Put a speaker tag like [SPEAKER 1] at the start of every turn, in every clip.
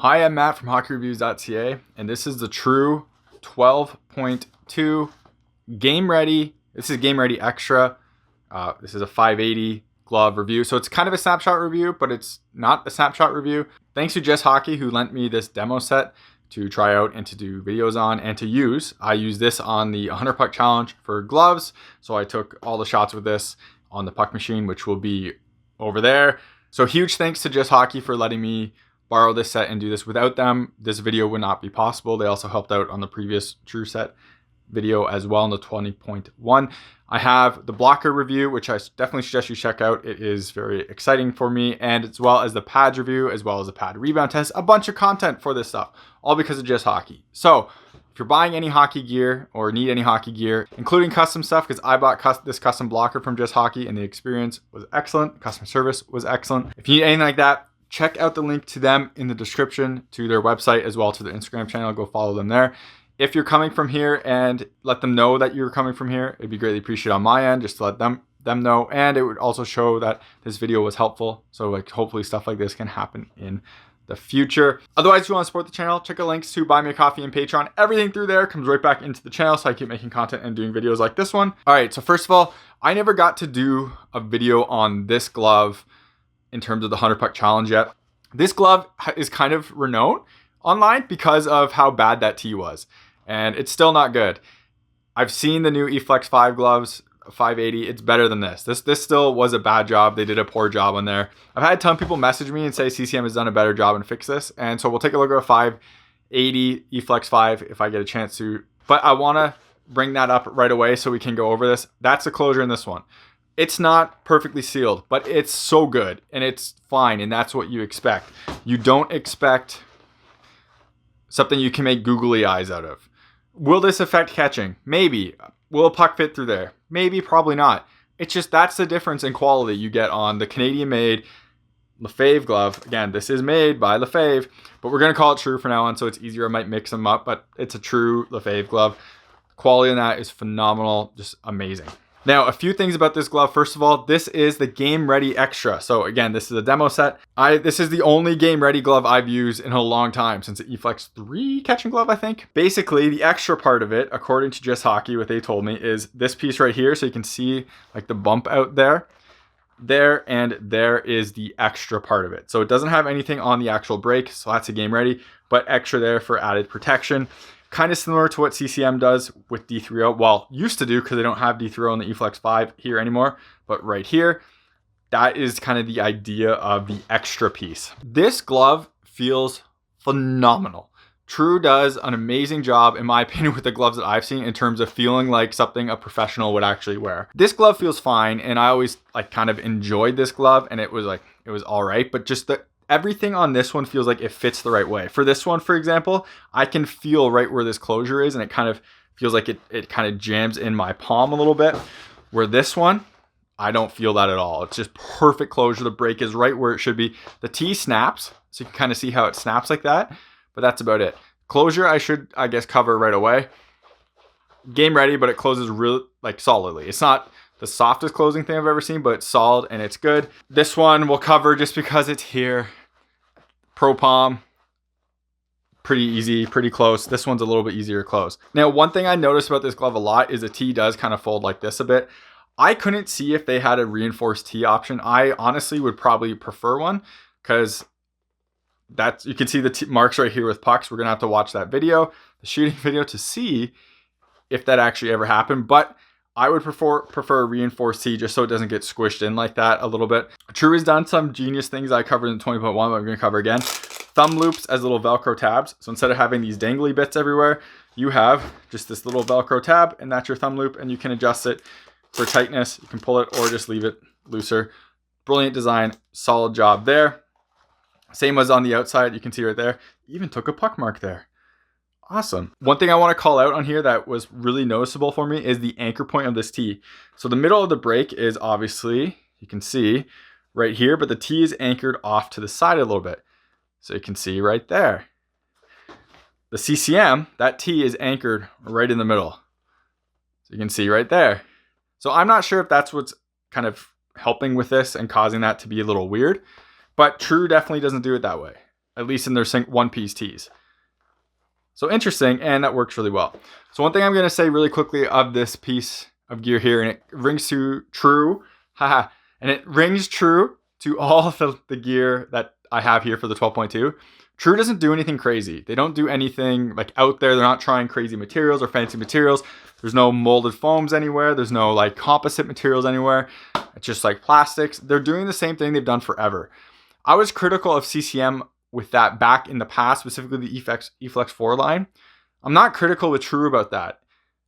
[SPEAKER 1] Hi, I'm Matt from HockeyReviews.ca, and this is the true 12.2 Game Ready. This is Game Ready-Xtra. This is a 580 glove review. So it's kind of a snapshot review, but it's not a snapshot review. Thanks to Just Hockey, who lent me this demo set to try out and to do videos on and to use. I used this on the 100 puck challenge for gloves. So I took all the shots with this on the puck machine, which will be over there. So huge thanks to Just Hockey for letting me borrow this set and do this. Without them, this video would not be possible. They also helped out on the previous True Set video as well in the 20.1. I have the blocker review, which I definitely suggest you check out. It is very exciting for me, and as well as the pads review, as well as the pad rebound test, a bunch of content for this stuff, all because of Just Hockey. So if you're buying any hockey gear or need any hockey gear, including custom stuff, because I bought this custom blocker from Just Hockey and the experience was excellent. Customer service was excellent. If you need anything like that, check out the link to them in the description, to their website, as well to their Instagram channel. Go follow them there. If you're coming from here, and let them know that you're coming from here, it'd be greatly appreciated on my end, just to let them know. And it would also show that this video was helpful. So like hopefully stuff like this can happen in the future. Otherwise, if you want to support the channel, check out links to Buy Me a Coffee and Patreon. Everything through there comes right back into the channel, so I keep making content and doing videos like this one. All right, so first of all, I never got to do a video on this glove in terms of the 100 puck challenge yet. This glove is kind of renowned online because of how bad that tee was, and it's still not good. I've seen the new eFlex 5 gloves, 580. It's better than this. This still was a bad job. They did a poor job on there. I've had a ton of people message me and say CCM has done a better job and fix this, and so we'll take a look at a 580 eFlex 5 if I get a chance to. But I want to bring that up right away so we can go over this. That's the closure in this one. It's not perfectly sealed, but it's so good and it's fine, and that's what you expect. You don't expect something you can make googly eyes out of. Will this affect catching? Maybe. Will a puck fit through there? Maybe, probably not. It's just that's the difference in quality you get on the Canadian-made Lefebvre glove. Again, this is made by Lefebvre, but we're going to call it True for now on, so it's easier. I might mix them up, but it's a True Lefebvre glove. Quality on that is phenomenal, just amazing. Now, a few things about this glove. First of all, this is the Game Ready-Xtra. So again, this is a demo set. This is the only Game Ready glove I've used in a long time, since the eFlex 3 catching glove, I think. Basically, the extra part of it, according to Just Hockey, what they told me, is this piece right here. So you can see like the bump out there. And there is the extra part of it. So it doesn't have anything on the actual brake, so that's a Game Ready, but extra there for added protection. Kind of similar to what CCM does with D3O. Well, used to do, because they don't have D3O in the eFlex 5 here anymore. But right here, that is kind of the idea of the extra piece. This glove feels phenomenal. True does an amazing job, in my opinion, with the gloves that I've seen in terms of feeling like something a professional would actually wear. This glove feels fine, and I always like kind of enjoyed this glove, and it was all right, but just everything on this one feels like it fits the right way. For this one, for example, I can feel right where this closure is, and it kind of feels like it kind of jams in my palm a little bit. Where this one, I don't feel that at all. It's just perfect closure. The break is right where it should be. The T snaps, so you can kind of see how it snaps like that, but that's about it. Closure, I guess, cover right away. Game Ready, but it closes real solidly. It's not the softest closing thing I've ever seen, but it's solid and it's good. This one we'll cover just because it's here. Pro Palm, pretty easy, pretty close. This one's a little bit easier to close. Now, one thing I noticed about this glove a lot is the T does kind of fold like this a bit. I couldn't see if they had a reinforced T option. I honestly would probably prefer one, because you can see the marks right here with pucks. We're gonna have to watch that video, the shooting video, to see if that actually ever happened. But I would prefer a reinforced T, just so it doesn't get squished in like that a little bit. True has done some genius things I covered in 20.1, but I'm going to cover again. Thumb loops as little Velcro tabs. So instead of having these dangly bits everywhere, you have just this little Velcro tab, and that's your thumb loop, and you can adjust it for tightness. You can pull it or just leave it looser. Brilliant design, solid job there. Same as on the outside, you can see right there. Even took a puck mark there. Awesome. One thing I want to call out on here that was really noticeable for me is the anchor point of this tee. So the middle of the break is obviously, you can see right here, but the tee is anchored off to the side a little bit. So you can see right there. The CCM, that tee is anchored right in the middle. So you can see right there. So I'm not sure if that's what's kind of helping with this and causing that to be a little weird, but True definitely doesn't do it that way. at least in their one-piece tees. So interesting, and that works really well. So one thing I'm going to say really quickly of this piece of gear here, and it rings true, haha, and it rings true to all the gear that I have here for the 12.2. True doesn't do anything crazy. They don't do anything like out there. They're not trying crazy materials or fancy materials. There's no molded foams anywhere. There's no like composite materials anywhere. It's just like plastics. They're doing the same thing they've done forever. I was critical of CCM with that back in the past, specifically the eFlex 4 line. I'm not critical with True about that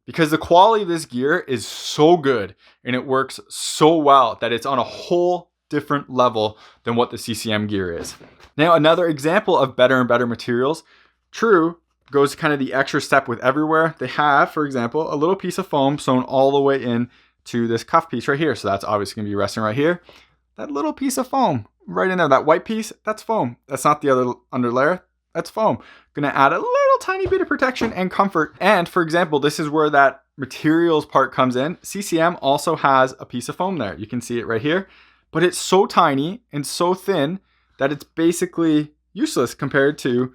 [SPEAKER 1] because the quality of this gear is so good and it works so well that it's on a whole different level than what the CCM gear is. Now, another example of better and better materials, True goes kind of the extra step with everywhere. They have, for example, a little piece of foam sewn all the way in to this cuff piece right here. So that's obviously gonna be resting right here. That little piece of foam right in there, that white piece, that's foam. That's not the other under layer, that's foam. Gonna add a little tiny bit of protection and comfort. And for example, this is where that materials part comes in. CCM also has a piece of foam there. You can see it right here, but it's so tiny and so thin that it's basically useless compared to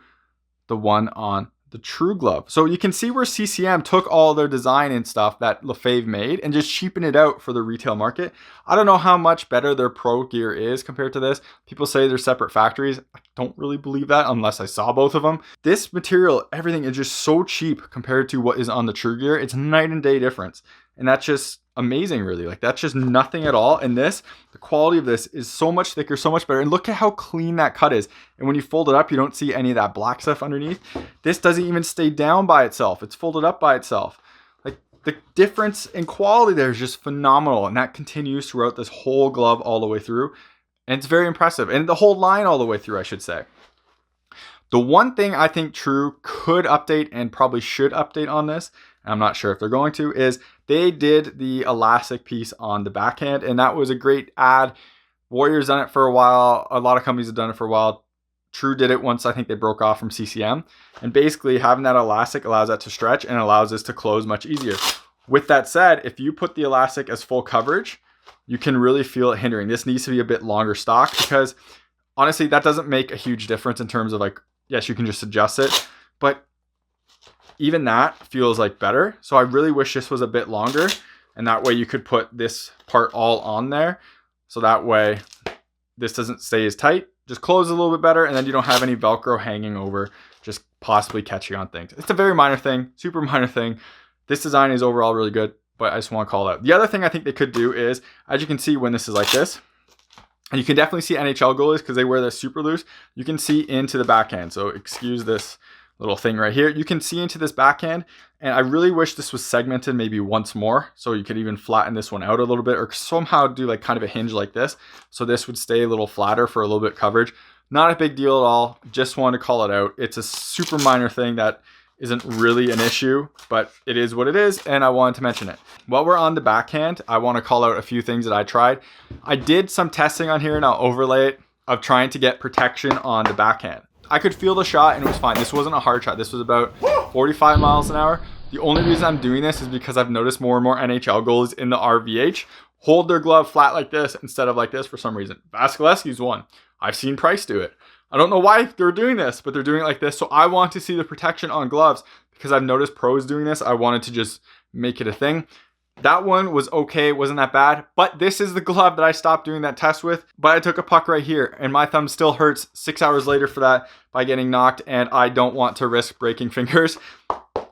[SPEAKER 1] the one on the True glove. So you can see where CCM took all their design and stuff that Lefebvre made and just cheapened it out for the retail market. I don't know how much better their pro gear is compared to this. People say they're separate factories. I don't really believe that unless I saw both of them. This material, everything is just so cheap compared to what is on the True gear. It's night and day difference. And that's just amazing, really. Like, that's just nothing at all. And this, the quality of this is so much thicker, so much better. And look at how clean that cut is. And when you fold it up, you don't see any of that black stuff underneath. This doesn't even stay down by itself. It's folded up by itself. Like, the difference in quality there is just phenomenal. And that continues throughout this whole glove all the way through. And it's very impressive. And the whole line all the way through, I should say. The one thing I think True could update and probably should update on this, I'm not sure if they're going to, is they did the elastic piece on the backhand, and that was a great add. Warrior's done it for a while. A lot of companies have done it for a while. True did it once I think they broke off from CCM. And basically having that elastic allows that to stretch and allows this to close much easier. With that said, if you put the elastic as full coverage, you can really feel it hindering. This needs to be a bit longer stock because honestly, that doesn't make a huge difference in terms of like, yes, you can just adjust it, but even that feels like better. So I really wish this was a bit longer, and that way you could put this part all on there. So that way this doesn't stay as tight, just close a little bit better, and then you don't have any Velcro hanging over, just possibly catching on things. It's a very minor thing, super minor thing. This design is overall really good, but I just want to call it out. The other thing I think they could do is, as you can see when this is like this, and you can definitely see NHL goalies because they wear this super loose, you can see into the backhand. So excuse this little thing right here. You can see into this backhand, and I really wish this was segmented maybe once more, so you could even flatten this one out a little bit, or somehow do like kind of a hinge like this, so this would stay a little flatter for a little bit coverage. Not a big deal at all. Just wanted to call it out. It's a super minor thing that isn't really an issue, but it is what it is, and I wanted to mention it. While we're on the backhand, I want to call out a few things that I tried. I did some testing on here, and I'll overlay it, of trying to get protection on the backhand. I could feel the shot and it was fine. This wasn't a hard shot. This was about 45 miles an hour. The only reason I'm doing this is because I've noticed more and more NHL goalies in the RVH hold their glove flat like this instead of like this for some reason. Vasilevsky's one. I've seen Price do it. I don't know why they're doing this, but they're doing it like this. So I want to see the protection on gloves because I've noticed pros doing this. I wanted to just make it a thing. That one was okay, wasn't that bad, but this is the glove that I stopped doing that test with. But I took a puck right here and my thumb still hurts 6 hours later for that by getting knocked, and I don't want to risk breaking fingers.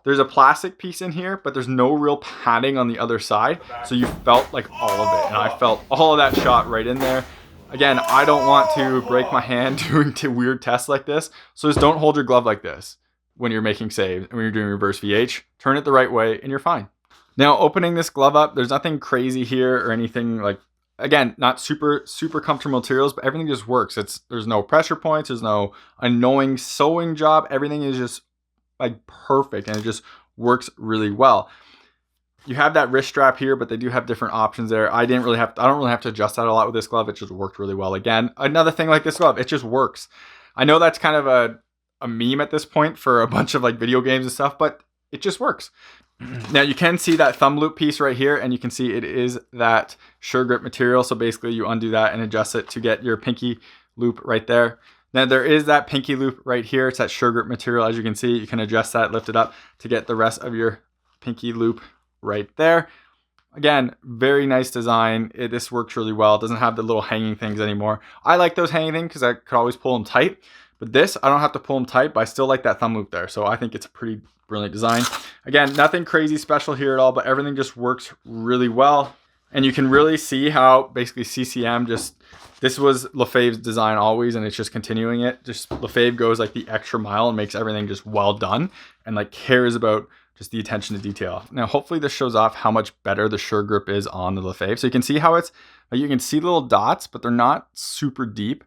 [SPEAKER 1] There's a plastic piece in here, but there's no real padding on the other side. So you felt like all of it, and I felt all of that shot right in there. Again, I don't want to break my hand doing weird tests like this. So just don't hold your glove like this when you're making saves and when you're doing reverse VH. Turn it the right way and you're fine. Now, opening this glove up, there's nothing crazy here or anything like, again, not super comfortable materials, but everything just works. There's no pressure points. There's no annoying sewing job. Everything is just like perfect, and it just works really well. You have that wrist strap here, but they do have different options there. I don't really have to adjust that a lot with this glove. It just worked really well. Again, another thing like this glove, it just works. I know that's kind of a meme at this point for a bunch of like video games and stuff, but it just works. Now you can see that thumb loop piece right here, and you can see it is that Suregrip material. So basically you undo that and adjust it to get your pinky loop right there. Now there is that pinky loop right here. It's that Suregrip material. As you can see, you can adjust that, lift it up to get the rest of your pinky loop right there. Again, very nice design. This works really well. It doesn't have the little hanging things anymore. I like those hanging things because I could always pull them tight. But this, I don't have to pull them tight, but I still like that thumb loop there. So I think it's a pretty brilliant design. Again, nothing crazy special here at all, but everything just works really well. And you can really see how basically CCM this was Lefebvre's design always, and it's just continuing it. Just Lefebvre goes like the extra mile and makes everything just well done and like cares about just the attention to detail. Now, hopefully this shows off how much better the Suregrip is on the Lefebvre. So you can see how it's, you can see little dots, but they're not super deep.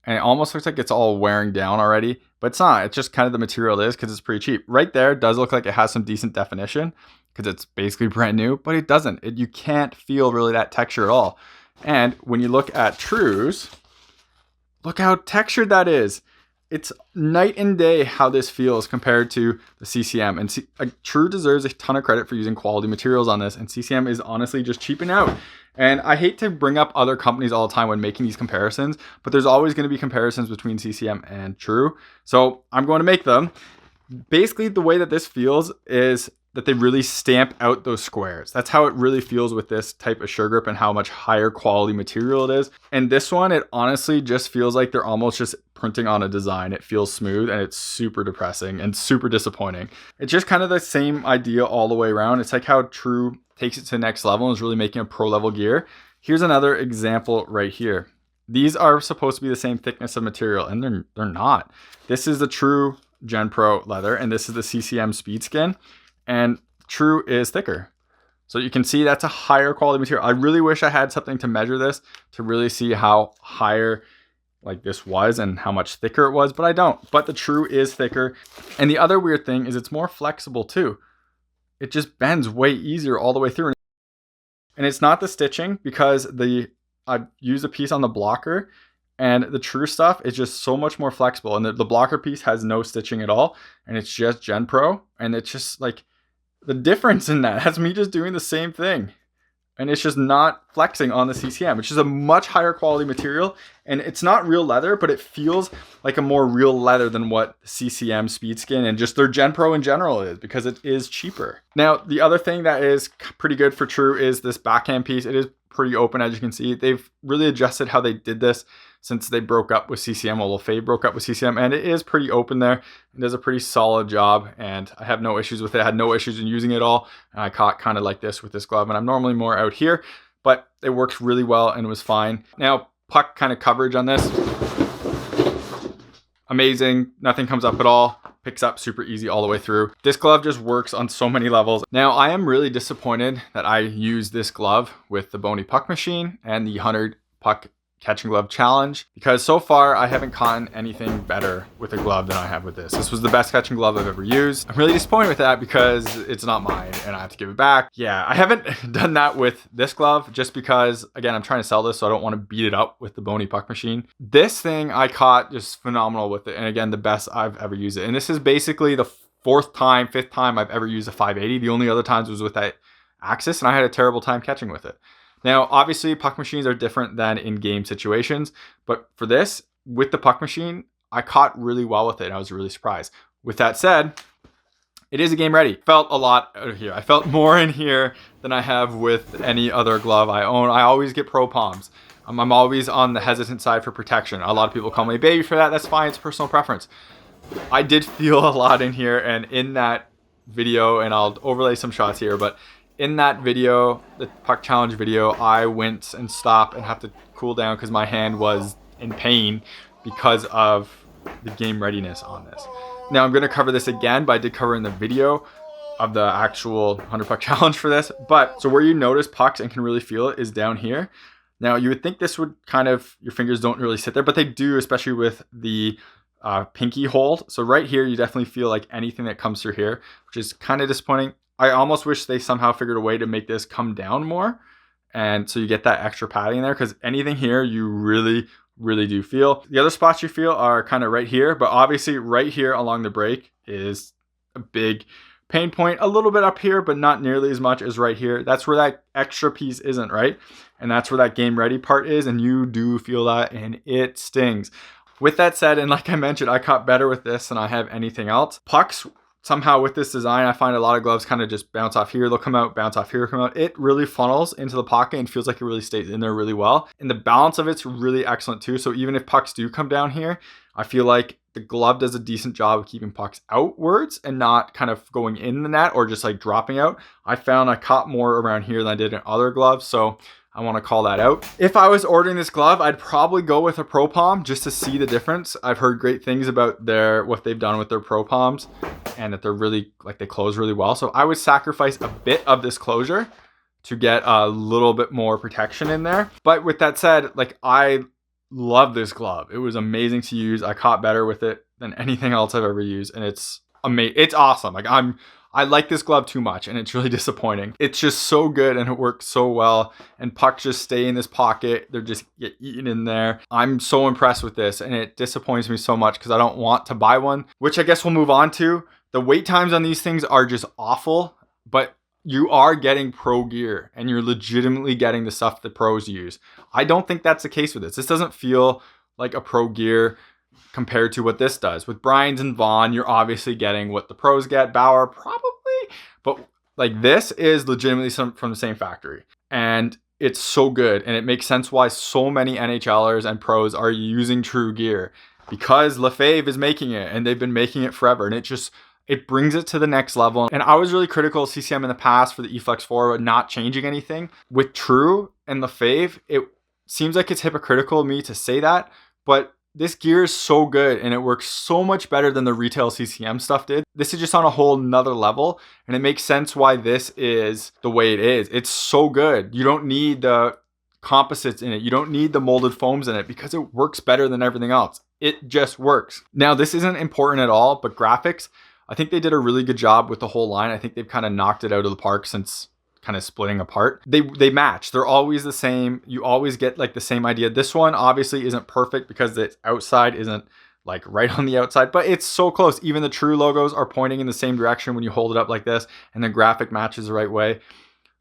[SPEAKER 1] And it almost looks like it's all wearing down already, but it's not. It's just kind of the material it is because it's pretty cheap. Right there does look like it has some decent definition because it's basically brand new, but it doesn't. You can't feel really that texture at all. And when you look at True's, look how textured that is. It's night and day how this feels compared to the CCM. And True deserves a ton of credit for using quality materials on this. And CCM is honestly just cheaping out. And I hate to bring up other companies all the time when making these comparisons, but there's always going to be comparisons between CCM and True. So I'm going to make them. Basically, the way that this feels is that they really stamp out those squares. That's how it really feels with this type of Suregrip and how much higher quality material it is. And this one, it honestly just feels like they're almost just printing on a design. It feels smooth and it's super depressing and super disappointing. It's just kind of the same idea all the way around. It's like how True takes it to the next level and is really making a pro level gear. Here's another example right here. These are supposed to be the same thickness of material and they're not. This is the True Gen Pro leather and this is the CCM Speed Skin. And True is thicker. So you can see that's a higher quality material. I really wish I had something to measure this to really see how higher like this was and how much thicker it was, but I don't. But the True is thicker. And the other weird thing is it's more flexible too. It just bends way easier all the way through. And it's not the stitching because I used a piece on the blocker and the True stuff is just so much more flexible. And the blocker piece has no stitching at all. And it's just Gen Pro. And it's just like, the difference in that's me just doing the same thing. And it's just not flexing on the CCM, which is a much higher quality material. And it's not real leather, but it feels like a more real leather than what CCM Speed Skin and just their Gen Pro in general is because it is cheaper. Now, the other thing that is pretty good for True is this backhand piece. It is pretty open, as you can see. They've really adjusted how they did this since they broke up with CCM. Well, Lefebvre broke up with CCM, and it is pretty open there. It does a pretty solid job, and I have no issues with it. I had no issues in using it all, and I caught kind of like this with this glove, and I'm normally more out here, but it works really well and it was fine. Now, puck kind of coverage on this. Amazing. Nothing comes up at all. Picks up super easy all the way through. This glove just works on so many levels. Now, I am really disappointed that I used this glove with the Bony Puck Machine and the 100 Puck Catching Glove Challenge because so far I haven't caught anything better with a glove than I have with this. This was the best catching glove I've ever used. I'm really disappointed with that because it's not mine and I have to give it back. Yeah, I haven't done that with this glove just because, again, I'm trying to sell this, so I don't want to beat it up with the Bony Puck Machine. This thing I caught just phenomenal with it, and again, the best I've ever used it. And this is basically the fifth time I've ever used a 580. The only other times was with that Axis, and I had a terrible time catching with it. Now, obviously, puck machines are different than in-game situations, but for this, with the puck machine, I caught really well with it, and I was really surprised. With that said, it is a game ready. Felt a lot out of here. I felt more in here than I have with any other glove I own. I always get pro palms. I'm always on the hesitant side for protection. A lot of people call me a baby for that. That's fine. It's personal preference. I did feel a lot in here, and in that video, and I'll overlay some shots here, but in that video, the puck challenge video, I went and stopped and have to cool down because my hand was in pain because of the game readiness on this. Now I'm going to cover this again, but I did cover in the video of the actual 100 puck challenge for this. But so where you notice pucks and can really feel it is down here. Now you would think this would kind of, your fingers don't really sit there, but they do, especially with the pinky hold. So right here, you definitely feel like anything that comes through here, which is kind of disappointing. I almost wish they somehow figured a way to make this come down more. And so you get that extra padding there because anything here you really, really do feel. The other spots you feel are kind of right here, but obviously right here along the break is a big pain point. A little bit up here, but not nearly as much as right here. That's where that extra piece isn't, right? And that's where that game ready part is. And you do feel that and it stings. With that said, and like I mentioned, I caught better with this than I have anything else. Pucks, somehow with this design, I find a lot of gloves kind of just bounce off here, they'll come out, bounce off here, come out. It really funnels into the pocket and feels like it really stays in there really well. And the balance of it's really excellent too. So even if pucks do come down here, I feel like the glove does a decent job of keeping pucks outwards and not kind of going in the net or just like dropping out. I found I caught more around here than I did in other gloves. So I want to call that out. If I was ordering this glove, I'd probably go with a Pro Palm just to see the difference. I've heard great things about what they've done with their Pro Palms and that they're really, like, they close really well. So I would sacrifice a bit of this closure to get a little bit more protection in there. But with that said, like, I love this glove. It was amazing to use. I caught better with it than anything else I've ever used. And it's amazing. It's awesome. Like, I like this glove too much and it's really disappointing. It's just so good and it works so well, and pucks just stay in this pocket. They're just get eaten in there. I'm so impressed with this, and it disappoints me so much because I don't want to buy one, which I guess we'll move on to. The wait times on these things are just awful, but you are getting pro gear and you're legitimately getting the stuff the pros use. I don't think that's the case with this. This doesn't feel like a pro gear compared to what this does. With Brian's and Vaughn, you're obviously getting what the pros get. Bauer, probably. But like, this is legitimately from the same factory. And it's so good. And it makes sense why so many NHLers and pros are using True Gear, because Lefebvre is making it and they've been making it forever. And it brings it to the next level. And I was really critical of CCM in the past for the eFlex 4 not changing anything. With True and Lefebvre, it seems like it's hypocritical of me to say that, but this gear is so good and it works so much better than the retail CCM stuff did. This is just on a whole nother level, and it makes sense why this is the way it is. It's so good. You don't need the composites in it. You don't need the molded foams in it because it works better than everything else. It just works. Now, this isn't important at all, but graphics, I think they did a really good job with the whole line. I think they've kind of knocked it out of the park since kind of splitting apart. They match. They're always the same. You always get like the same idea. This one obviously isn't perfect because the outside isn't like right on the outside, but it's so close. Even the True logos are pointing in the same direction when you hold it up like this, and the graphic matches the right way.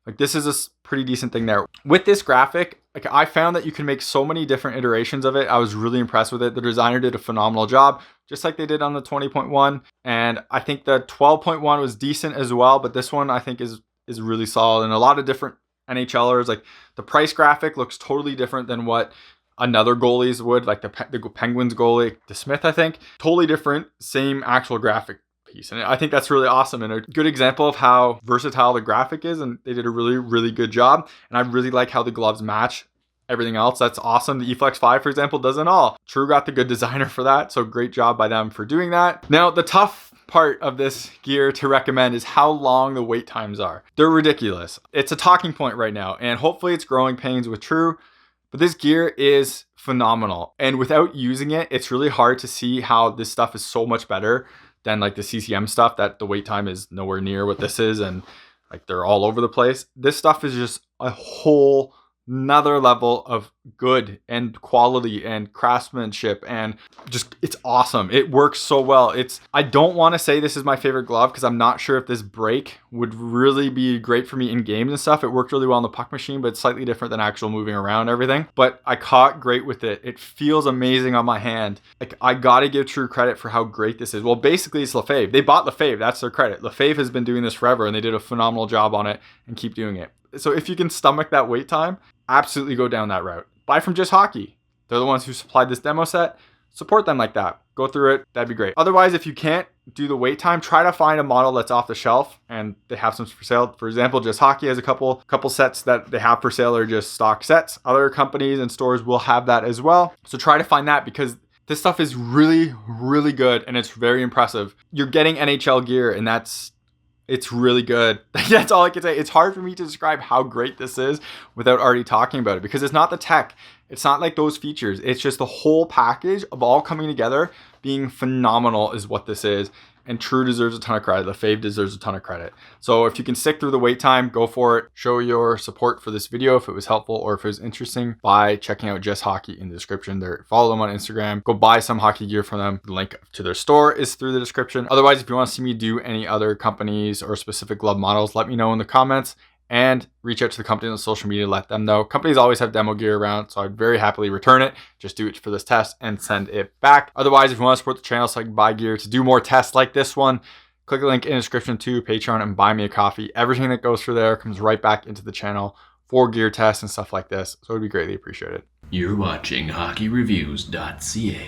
[SPEAKER 1] Like, this is a pretty decent thing there. With this graphic, like, I found that you can make so many different iterations of it. I was really impressed with it. The designer did a phenomenal job, just like they did on the 20.1. And I think the 12.1 was decent as well, but this one I think is really solid. And a lot of different NHLers, like, the price graphic looks totally different than what another goalies would, like the Penguins goalie, the Smith, I think. Totally different, same actual graphic piece. And I think that's really awesome and a good example of how versatile the graphic is, and they did a really, really good job. And I really like how the gloves match everything else. That's awesome. The eFlex 5, for example, doesn't all. True got the good designer for that, so great job by them for doing that. Now, the tough part of this gear to recommend is how long the wait times are. They're ridiculous. It's a talking point right now, and hopefully it's growing pains with True, but this gear is phenomenal. And without using it, it's really hard to see how this stuff is so much better than like the CCM stuff, that the wait time is nowhere near what this is, and like they're all over the place. This stuff is just a whole another level of good and quality and craftsmanship, and just, it's awesome. It works so well. I don't want to say this is my favorite glove because I'm not sure if this break would really be great for me in games and stuff. It worked really well on the puck machine, but it's slightly different than actual moving around and everything. But I caught great with it. It feels amazing on my hand. Like, I gotta give True credit for how great this is. Well, basically it's Lefebvre. They bought Lefebvre. That's their credit. Lefebvre has been doing this forever, and they did a phenomenal job on it and keep doing it. So if you can stomach that wait time, absolutely go down that route. Buy from Just Hockey. They're the ones who supplied this demo set. Support them like that. Go through it. That'd be great. Otherwise, if you can't do the wait time, try to find a model that's off the shelf, and they have some for sale. For example, Just Hockey has a couple sets that they have for sale or just stock sets. Other companies and stores will have that as well. So try to find that, because this stuff is really, really good and it's very impressive. You're getting NHL gear, and it's really good. That's all I can say. It's hard for me to describe how great this is without already talking about it, because it's not the tech. It's not like those features. It's just the whole package of all coming together being phenomenal is what this is. And True deserves a ton of credit. Lefebvre deserves a ton of credit. So if you can stick through the wait time, go for it. Show your support for this video if it was helpful or if it was interesting by checking out Just Hockey in the description there. Follow them on Instagram. Go buy some hockey gear from them. The link to their store is through the description. Otherwise, if you want to see me do any other companies or specific glove models, let me know in the comments. and reach out to the company on social media, let them know. Companies always have demo gear around, so I'd very happily return it. Just do it for this test and send it back. Otherwise, if you want to support the channel so I can buy gear to do more tests like this one, click the link in the description to Patreon and buy me a coffee. Everything that goes through there comes right back into the channel for gear tests and stuff like this. So it would be greatly appreciated.
[SPEAKER 2] You're watching HockeyReviews.ca.